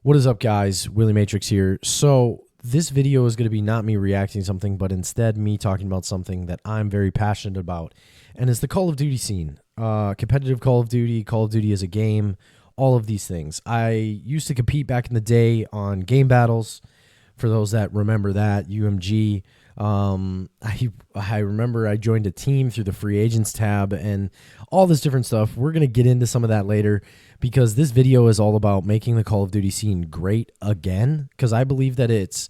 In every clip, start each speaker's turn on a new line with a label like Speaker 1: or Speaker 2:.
Speaker 1: What is up, guys? Willie Matrix here. So this video is going to be not me reacting to something, but instead me talking about something that I'm very passionate about, and it's the Call of Duty scene. Competitive Call of Duty as a game, all of these things. I used to compete back in the day on game battles. For those that remember that, UMG. I remember I joined a team through the free agents tab and all this different stuff. We're going to get into some of that later because this video is all about making the Call of Duty scene great again, because I believe that its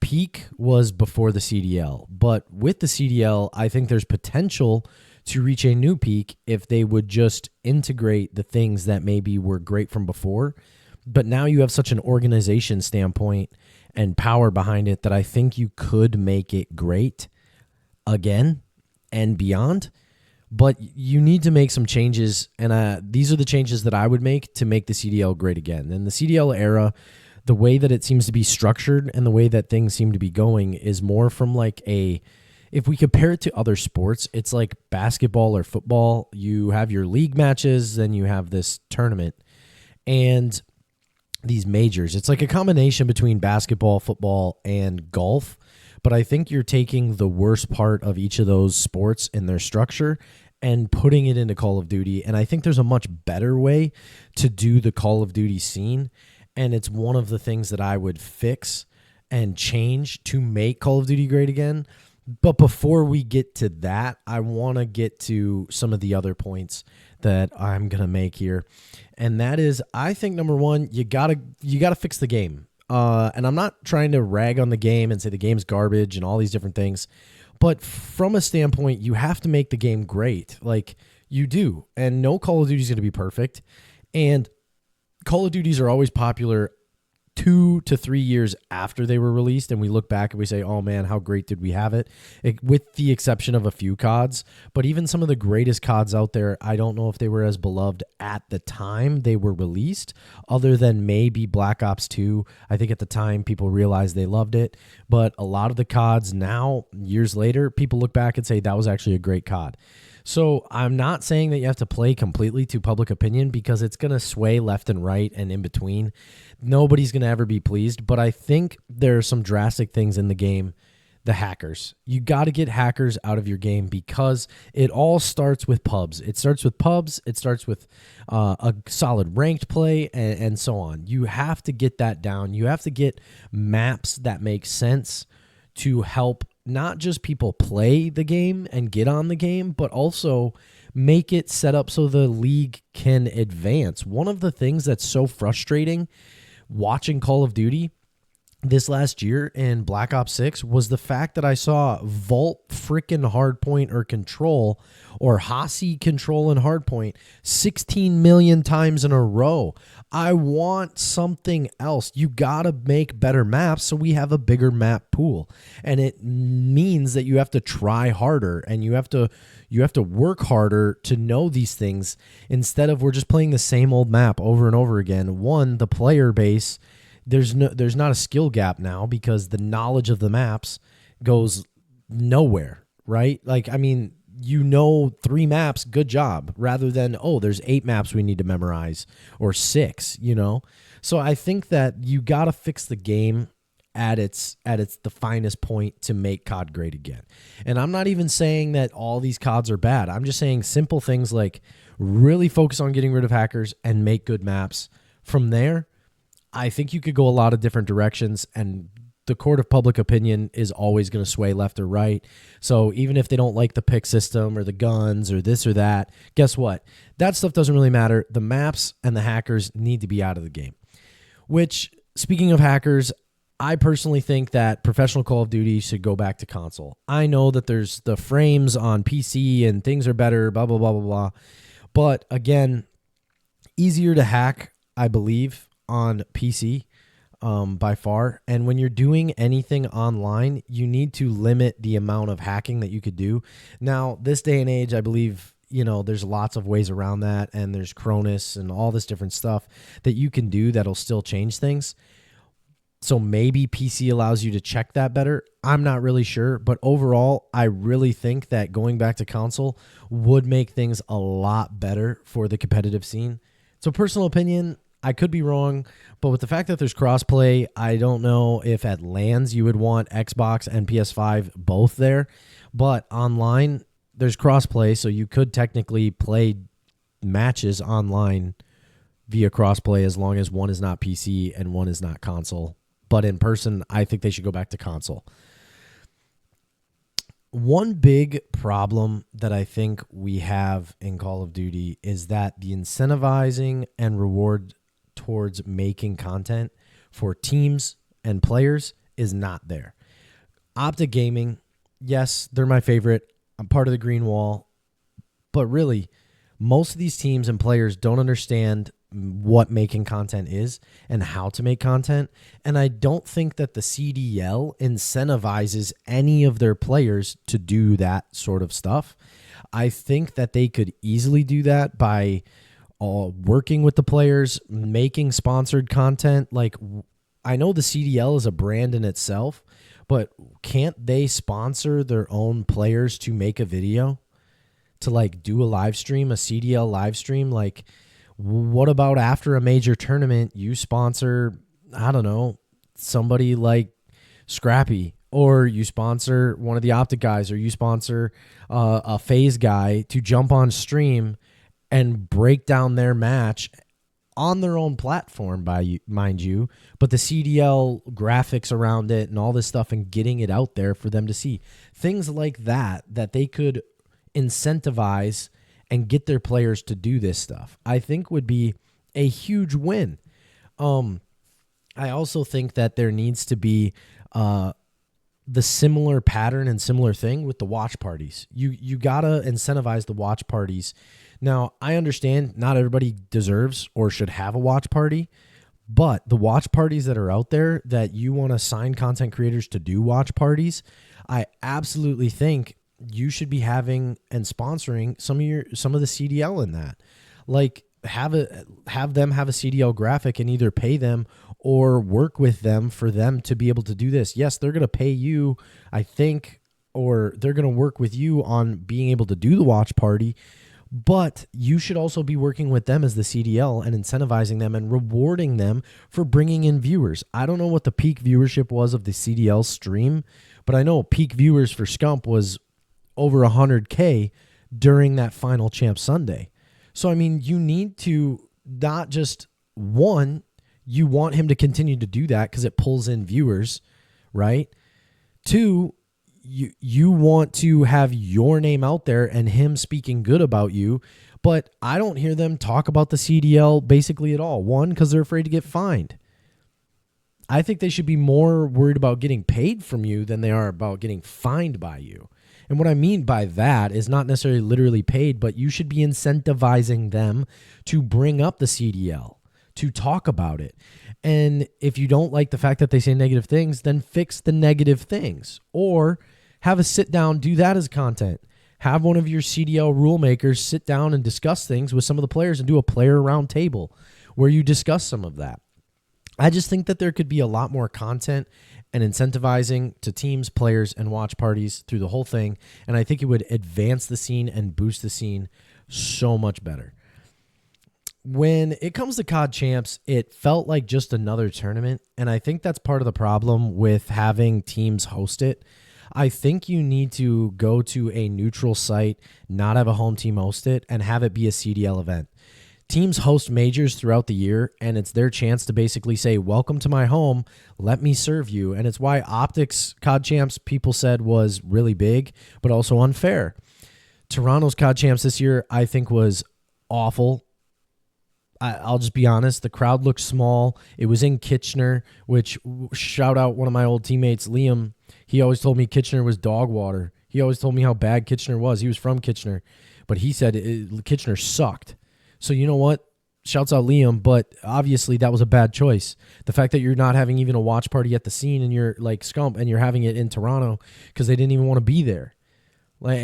Speaker 1: peak was before the CDL. But with the CDL, I think there's potential to reach a new peak if they would just integrate the things that maybe were great from before. But now you have such an organization standpoint and power behind it that I think you could make it great again and beyond. But you need to make some changes, and these are the changes that I would make to make the CDL great again. In the CDL era, the way that it seems to be structured and the way that things seem to be going is more from like if we compare it to other sports, it's like basketball or football. You have your league matches, then you have this tournament, and these majors. It's like a combination between basketball, football, and golf. But I think you're taking the worst part of each of those sports in their structure and putting it into Call of Duty. And I think there's a much better way to do the Call of Duty scene. And it's one of the things that I would fix and change to make Call of Duty great again. But before we get to that, I want to get to some of the other points that I'm going to make here. And that is, I think, number one, you gotta fix the game. And I'm not trying to rag on the game and say the game's garbage and all these different things. But from a standpoint, you have to make the game great. Like, you do. And no Call of Duty is going to be perfect. And Call of Duties are always popular 2 to 3 years after they were released, and we look back and we say, oh man, how great did we have it, with the exception of a few CODs. But even some of the greatest CODs out there, I don't know if they were as beloved at the time they were released, other than maybe Black Ops 2. I think at the time people realized they loved it, but a lot of the CODs now, years later, people look back and say that was actually a great COD. So I'm not saying that you have to play completely to public opinion, because it's going to sway left and right and in between. Nobody's going to ever be pleased, but I think there are some drastic things in the game. The hackers. You got to get hackers out of your game, because it all starts with pubs. It starts with pubs. It starts with a solid ranked play and so on. You have to get that down. You have to get maps that make sense to help not just people play the game and get on the game, but also make it set up so the league can advance. One of the things that's so frustrating watching Call of Duty this last year in Black Ops 6 was the fact that I saw Vault freaking Hardpoint or Control or Hossie Control and Hardpoint 16 million times in a row. I want something else. You gotta make better maps so we have a bigger map pool. And it means that you have to try harder, and you have to work harder to know these things, instead of we're just playing the same old map over and over again. One, the player base, there's not a skill gap now, because the knowledge of the maps goes nowhere, right? Like, I mean, 3 maps, good job, rather than, oh, there's 8 maps we need to memorize, or 6, So I think that you got to fix the game at its the finest point to make COD great again. And I'm not even saying that all these CODs are bad. I'm just saying simple things like really focus on getting rid of hackers and make good maps. From there, I think you could go a lot of different directions, and the court of public opinion is always going to sway left or right. So even if they don't like the pick system or the guns or this or that, guess what? That stuff doesn't really matter. The maps and the hackers need to be out of the game. Which, speaking of hackers, I personally think that professional Call of Duty should go back to console. I know that there's the frames on PC and things are better, blah, blah, blah, blah, blah. But again, easier to hack, I believe, on PC by far. And when you're doing anything online, you need to limit the amount of hacking that you could do. Now, this day and age, I believe, there's lots of ways around that, and there's Cronus and all this different stuff that you can do that'll still change things. So maybe PC allows you to check that better. I'm not really sure, but overall, I really think that going back to console would make things a lot better for the competitive scene. So personal opinion, I could be wrong, but with the fact that there's crossplay, I don't know if at LANs you would want Xbox and PS5 both there. But online, there's crossplay, so you could technically play matches online via crossplay as long as one is not PC and one is not console. But in person, I think they should go back to console. One big problem that I think we have in Call of Duty is that the incentivizing and reward towards making content for teams and players is not there. Optic Gaming, yes, they're my favorite. I'm part of the Green Wall. But really, most of these teams and players don't understand what making content is and how to make content. And I don't think that the CDL incentivizes any of their players to do that sort of stuff. I think that they could easily do that by working with the players, making sponsored content. Like, I know the CDL is a brand in itself, but can't they sponsor their own players to make a video? To like do a live stream, a CDL live stream? Like, what about after a major tournament, you sponsor, I don't know, somebody like Scrappy, or you sponsor one of the Optic guys, or you sponsor a FaZe guy to jump on stream and break down their match on their own platform, mind you, but the CDL graphics around it and all this stuff and getting it out there for them to see. Things like that they could incentivize and get their players to do this stuff, I think would be a huge win. I also think that there needs to be the similar pattern and similar thing with the watch parties. You gotta incentivize the watch parties. Now, I understand not everybody deserves or should have a watch party, but the watch parties that are out there that you want to sign content creators to do watch parties, I absolutely think you should be having and sponsoring some of the CDL in that. Like, have them have a CDL graphic and either pay them or work with them for them to be able to do this. Yes, they're going to pay you, I think, or they're going to work with you on being able to do the watch party, but you should also be working with them as the CDL and incentivizing them and rewarding them for bringing in viewers. I don't know what the peak viewership was of the CDL stream, but I know peak viewers for Scump was over 100K during that final Champ Sunday. So, I mean, you need to not just, one, you want him to continue to do that because it pulls in viewers, right? Two, you want to have your name out there and him speaking good about you, but I don't hear them talk about the CDL basically at all. One, because they're afraid to get fined. I think they should be more worried about getting paid from you than they are about getting fined by you. And what I mean by that is not necessarily literally paid, but you should be incentivizing them to bring up the CDL, to talk about it. And if you don't like the fact that they say negative things, then fix the negative things. Or have a sit down, do that as content. Have one of your CDL rule makers sit down and discuss things with some of the players and do a player round table where you discuss some of that. I just think that there could be a lot more content and incentivizing to teams, players, and watch parties through the whole thing. And I think it would advance the scene and boost the scene so much better. When it comes to COD Champs, it felt like just another tournament. And I think that's part of the problem with having teams host it. I think you need to go to a neutral site, not have a home team host it, and have it be a CDL event. Teams host majors throughout the year, and it's their chance to basically say, welcome to my home, let me serve you. And it's why Optics COD Champs, people said, was really big, but also unfair. Toronto's COD Champs this year, I think, was awful. I'll just be honest. The crowd looked small. It was in Kitchener, which, shout out one of my old teammates, Liam. He always told me Kitchener was dog water. He always told me how bad Kitchener was. He was from Kitchener, but he said Kitchener sucked. So you know what? Shouts out Liam, but obviously that was a bad choice. The fact that you're not having even a watch party at the scene and you're like Scump and you're having it in Toronto because they didn't even want to be there. Like,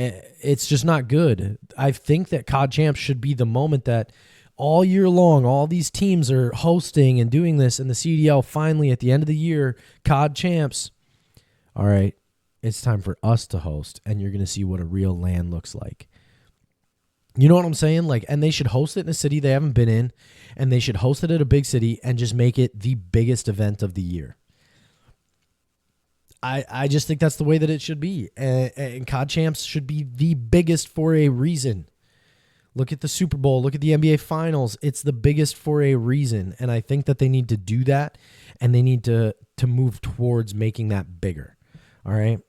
Speaker 1: it's just not good. I think that COD Champs should be the moment that all year long, all these teams are hosting and doing this, and the CDL finally at the end of the year, COD Champs. All right, it's time for us to host, and you're going to see what a real LAN looks like. You know what I'm saying? Like, and they should host it in a city they haven't been in, and they should host it at a big city and just make it the biggest event of the year. I just think that's the way that it should be. And COD Champs should be the biggest for a reason. Look at the Super Bowl. Look at the NBA Finals. It's the biggest for a reason. And I think that they need to do that, and they need to move towards making that bigger. All right?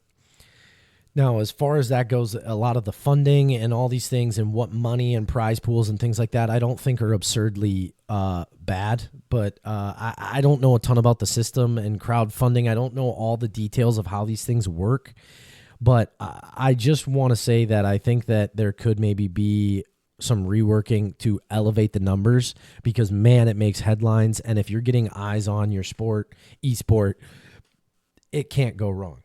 Speaker 1: Now, as far as that goes, a lot of the funding and all these things and what money and prize pools and things like that, I don't think are absurdly bad. But I don't know a ton about the system and crowdfunding. I don't know all the details of how these things work. But I just want to say that I think that there could maybe be some reworking to elevate the numbers, because, man, it makes headlines. And if you're getting eyes on your sport, esport, it can't go wrong.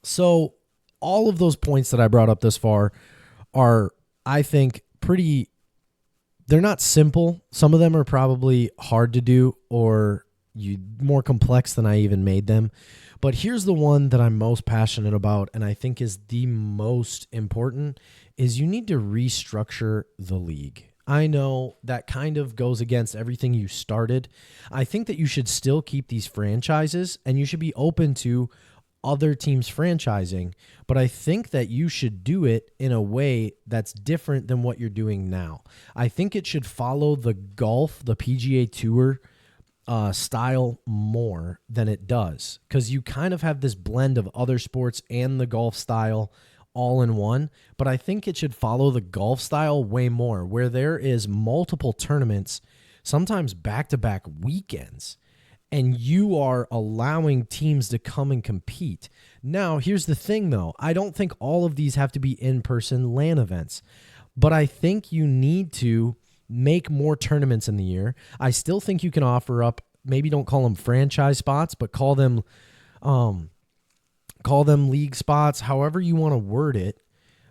Speaker 1: So all of those points that I brought up thus far are, I think, they're not simple. Some of them are probably hard to do or more complex than I even made them. But here's the one that I'm most passionate about, and I think is the most important, is you need to restructure the league. I know that kind of goes against everything you started. I think that you should still keep these franchises, and you should be open to other teams franchising, but I think that you should do it in a way that's different than what you're doing now. I think it should follow the PGA Tour style more than it does, because you kind of have this blend of other sports and the golf style all in one, but I think it should follow the golf style way more, where there is multiple tournaments, sometimes back-to-back weekends, and you are allowing teams to come and compete. Now, here's the thing, though. I don't think all of these have to be in-person LAN events, but I think you need to make more tournaments in the year. I still think you can offer up, maybe don't call them franchise spots, but call them league spots, however you want to word it,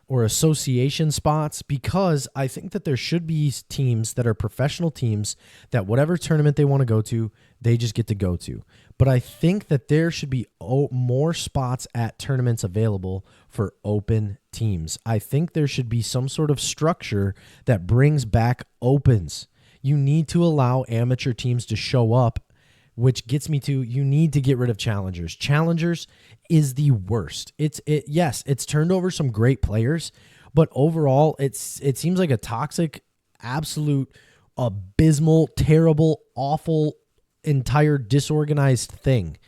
Speaker 1: or association spots, because I think that there should be teams that are professional teams that whatever tournament they want to go to, they just get to go to. But I think that there should be more spots at tournaments available for open teams. I think there should be some sort of structure that brings back opens. You need to allow amateur teams to show up, which gets me to, you need to get rid of challengers. Challengers is the worst. Yes, it's turned over some great players, but overall it seems like a toxic, absolute, abysmal, terrible, awful, entire disorganized thing.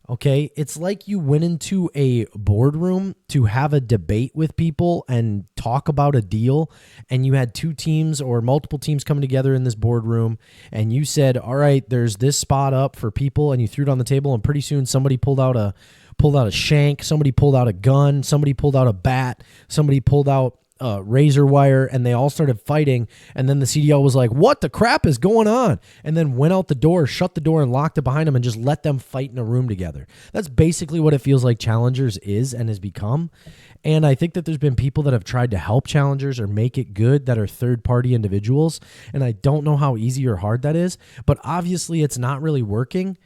Speaker 1: Okay, it's like you went into a boardroom to have a debate with people and talk about a deal, and you had two teams or multiple teams coming together in this boardroom, and you said, all right, there's this spot up for people, and you threw it on the table, and pretty soon somebody pulled out a shank, somebody pulled out a gun, somebody pulled out a bat, somebody pulled out razor wire, and they all started fighting, and then the CDL was like, what the crap is going on? And then went out the door, shut the door, and locked it behind them, and just let them fight in a room together. That's basically what it feels like Challengers is and has become. And I think that there's been people that have tried to help Challengers or make it good that are third-party individuals, and I don't know how easy or hard that is, but obviously it's not really working.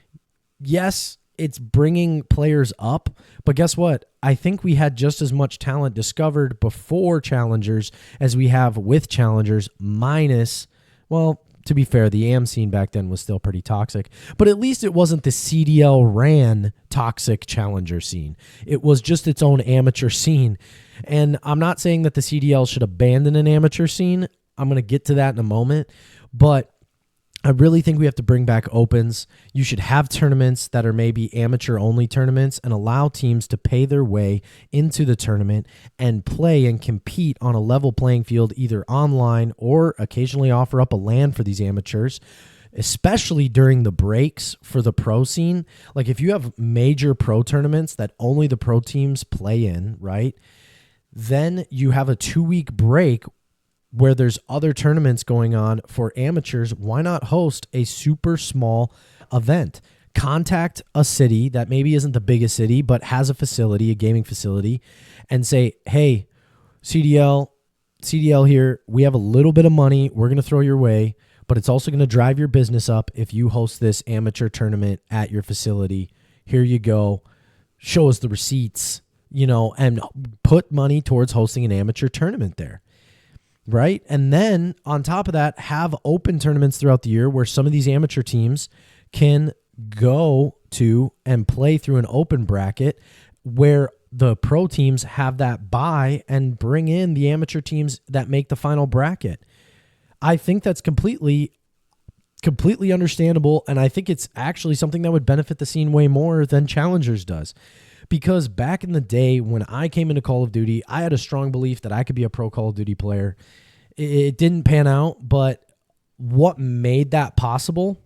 Speaker 1: Yes, it's bringing players up, but guess what? I think we had just as much talent discovered before Challengers as we have with Challengers, minus, well, to be fair, the AM scene back then was still pretty toxic, but at least it wasn't the CDL ran toxic Challenger scene. It was just its own amateur scene. And I'm not saying that the CDL should abandon an amateur scene. I'm going to get to that in a moment, but I really think we have to bring back opens. You should have tournaments that are maybe amateur-only tournaments and allow teams to pay their way into the tournament and play and compete on a level playing field, either online or occasionally offer up a LAN for these amateurs, especially during the breaks for the pro scene. Like if you have major pro tournaments that only the pro teams play in, right? Then you have a 2-week break where there's other tournaments going on for amateurs. Why not host a super small event? Contact a city that maybe isn't the biggest city, but has a facility, a gaming facility, and say, hey, CDL here, we have a little bit of money we're going to throw your way, but it's also going to drive your business up if you host this amateur tournament at your facility. Here you go. Show us the receipts, and put money towards hosting an amateur tournament there. right? And then on top of that, have open tournaments throughout the year where some of these amateur teams can go to and play through an open bracket where the pro teams have that bye and bring in the amateur teams that make the final bracket. I think that's completely understandable, and I think it's actually something that would benefit the scene way more than Challengers does. Because back in the day when I came into Call of Duty, I had a strong belief that I could be a pro Call of Duty player. It didn't pan out, but what made that possible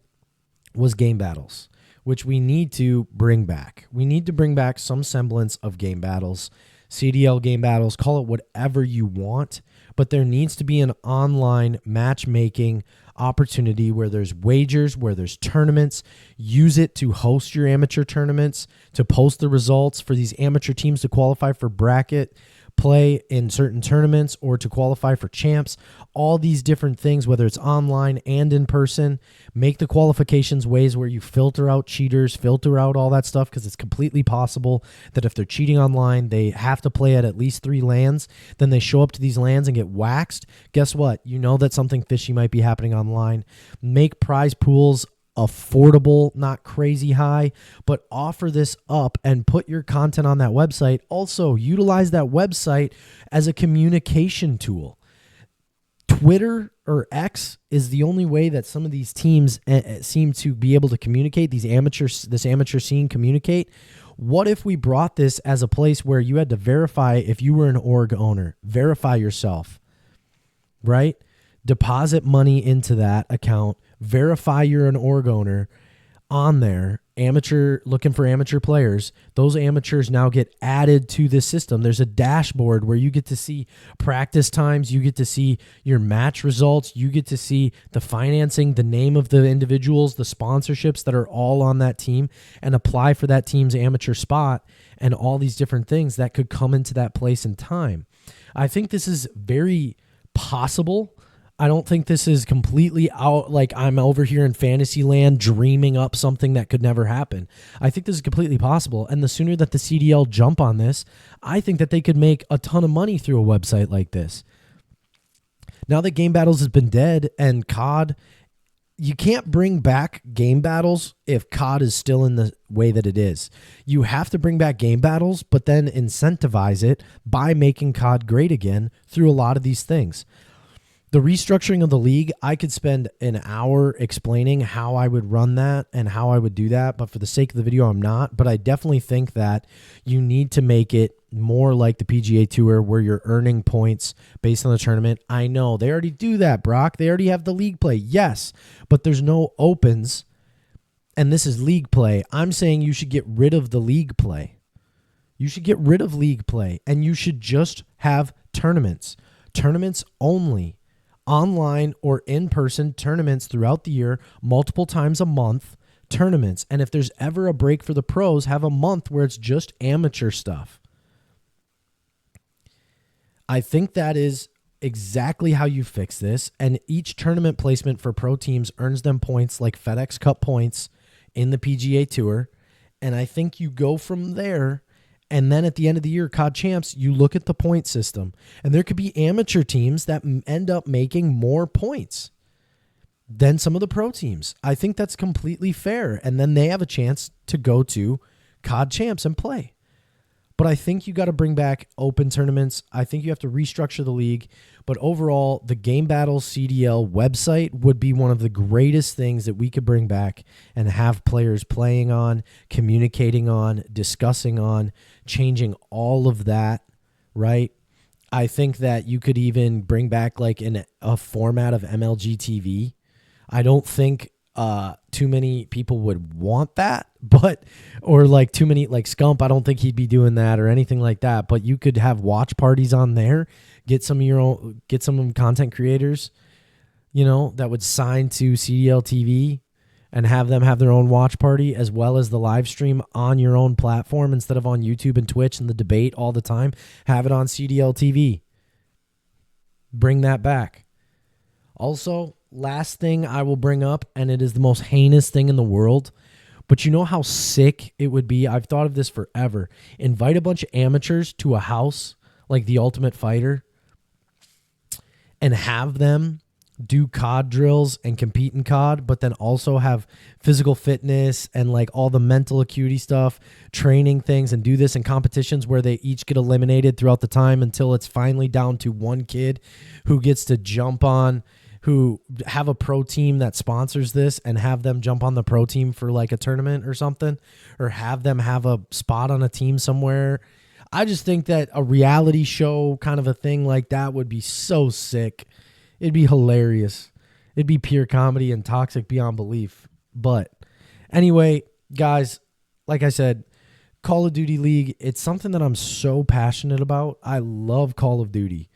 Speaker 1: was game battles, which we need to bring back. We need to bring back some semblance of game battles, CDL game battles, call it whatever you want, but there needs to be an online matchmaking opportunity where there's wagers, where there's tournaments. Use it to host your amateur tournaments, to post the results for these amateur teams to qualify for bracket play in certain tournaments or to qualify for champs. All these different things, whether it's online and in person, make the qualifications ways where you filter out cheaters, filter out all that stuff, because it's completely possible that if they're cheating online, they have to play at least 3 LANs. Then they show up to these LANs and get waxed. Guess what? You know that something fishy might be happening online. Make prize pools affordable, not crazy high, but offer this up and put your content on that website. Also, utilize that website as a communication tool. Twitter or X is the only way that some of these teams seem to be able to communicate, this amateur scene communicate. What if we brought this as a place where you had to verify if you were an org owner, verify yourself, right? Deposit money into that account, verify you're an org owner on there, looking for amateur players. Those amateurs now get added to this system. There's a dashboard where you get to see practice times, you get to see your match results, you get to see the financing, the name of the individuals, the sponsorships that are all on that team, and apply for that team's amateur spot, and all these different things that could come into that place in time. I think this is very possible. I don't think this is completely out, like I'm over here in fantasy land dreaming up something that could never happen. I think this is completely possible. And the sooner that the CDL jump on this, I think that they could make a ton of money through a website like this. Now that Game Battles has been dead and COD, you can't bring back Game Battles if COD is still in the way that it is. You have to bring back Game Battles, but then incentivize it by making COD great again through a lot of these things. The restructuring of the league, I could spend an hour explaining how I would run that and how I would do that, but for the sake of the video, I'm not. But I definitely think that you need to make it more like the PGA Tour where you're earning points based on the tournament. I know they already do that, Brock. They already have the league play. Yes, but there's no opens, and this is league play. I'm saying you should get rid of the league play. You should get rid of league play, and you should just have tournaments. Tournaments only. Online or in-person tournaments throughout the year, multiple times a month, tournaments. And if there's ever a break for the pros, have a month where it's just amateur stuff. I think that is exactly how you fix this. And each tournament placement for pro teams earns them points like FedEx Cup points in the PGA Tour. And I think you go from there. And then at the end of the year, COD Champs, you look at the point system. And there could be amateur teams that end up making more points than some of the pro teams. I think that's completely fair. And then they have a chance to go to COD Champs and play. But I think you got to bring back open tournaments. I think you have to restructure the league. But overall, the Game Battles CDL website would be one of the greatest things that we could bring back and have players playing on, communicating on, discussing on, changing all of that, right? I think that you could even bring back like a format of MLG TV. I don't think too many people would want that, or like too many, like Scump, I don't think he'd be doing that or anything like that, but you could have watch parties on there, get some content creators, that would sign to CDL TV and have them have their own watch party as well as the live stream on your own platform instead of on YouTube and Twitch and the debate all the time. Have it on CDL TV. Bring that back. Also, last thing I will bring up, and it is the most heinous thing in the world, but you know how sick it would be? I've thought of this forever. Invite a bunch of amateurs to a house like The Ultimate Fighter and have them do COD drills and compete in COD, but then also have physical fitness and like all the mental acuity stuff, training things, and do this in competitions where they each get eliminated throughout the time until it's finally down to one kid who gets to jump on, who have a pro team that sponsors this and have them jump on the pro team for like a tournament or something, or have them have a spot on a team somewhere. I just think that a reality show kind of a thing like that would be so sick. It'd be hilarious. It'd be pure comedy and toxic beyond belief. But anyway, guys, like I said, Call of Duty League, it's something that I'm so passionate about. I love Call of Duty.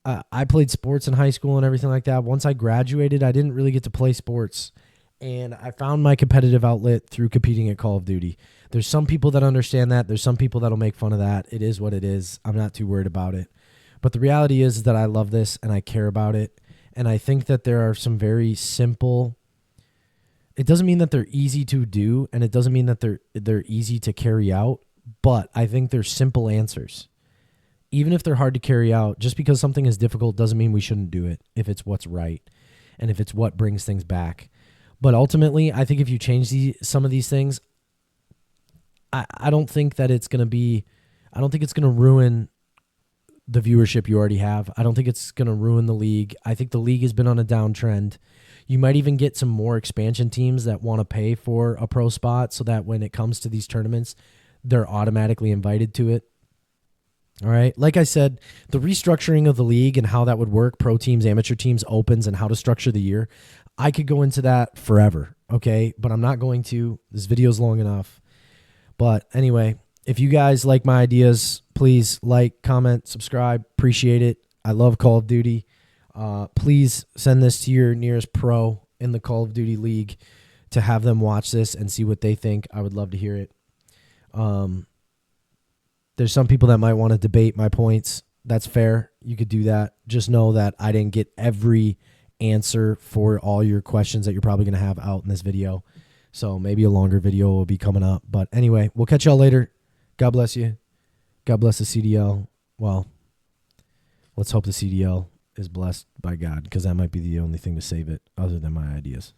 Speaker 1: I played sports in high school and everything like that. Once I graduated, I didn't really get to play sports. And I found my competitive outlet through competing at Call of Duty. There's some people that understand that. There's some people that'll make fun of that. It is what it is. I'm not too worried about it. But the reality is that I love this and I care about it. And I think that there are some very simple. It doesn't mean that they're easy to do, and it doesn't mean that they're easy to carry out, but I think they're simple answers. Even if they're hard to carry out, just because something is difficult doesn't mean we shouldn't do it if it's what's right and if it's what brings things back. But ultimately, I think if you change some of these things, I don't think that it's going to be, I don't think it's going to ruin the viewership you already have. I don't think it's going to ruin the league. I think the league has been on a downtrend. You might even get some more expansion teams that want to pay for a pro spot so that when it comes to these tournaments, they're automatically invited to it. All right. Like I said, the restructuring of the league and how that would work, pro teams, amateur teams, opens, and how to structure the year, I could go into that forever. Okay. But I'm not going to. This video is long enough. But anyway, if you guys like my ideas, please like, comment, subscribe. Appreciate it. I love Call of Duty. Please send this to your nearest pro in the Call of Duty League to have them watch this and see what they think. I would love to hear it. There's some people that might want to debate my points. That's fair. You could do that. Just know that I didn't get every answer for all your questions that you're probably going to have out in this video. So maybe a longer video will be coming up. But anyway, we'll catch y'all later. God bless you. God bless the CDL. Well, let's hope the CDL is blessed by God, because that might be the only thing to save it other than my ideas.